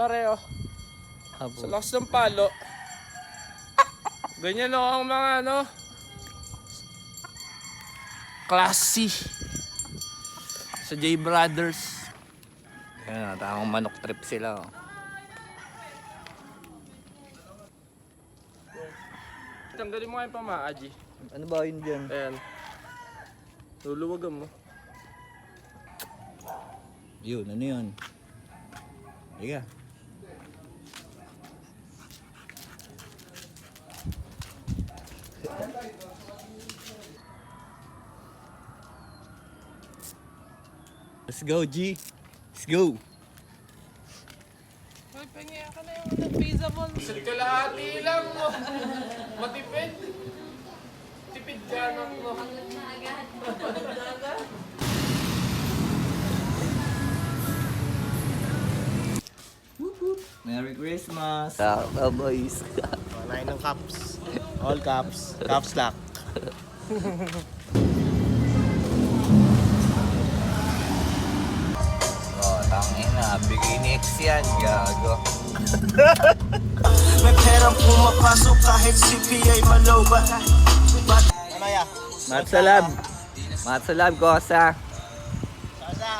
Pareho. Sa lakas ng palo. Ganyan lang ang mga classy. Sa J Brothers. Ayan, tamang manok trip sila. Tanggalin mo nga yung pamaa, G. Ano ba yun dyan? Ayan. Luluwagan mo. Yun, ano yun? Higa. Let's go, G. Let's go. Ay, pangya ka na yung feasible. Isang kalahati lang mo. Matipid. Tipid ka na mo. Merry Christmas. Kaka boys. Wala ng caps. All caps. Caps lock. Oh, tangina. Bigay ni X yan. Gago. May perang pumapasok kahit CPA malobat. Ano ya? Matsalab. Matsalab, Kosa. Sasa.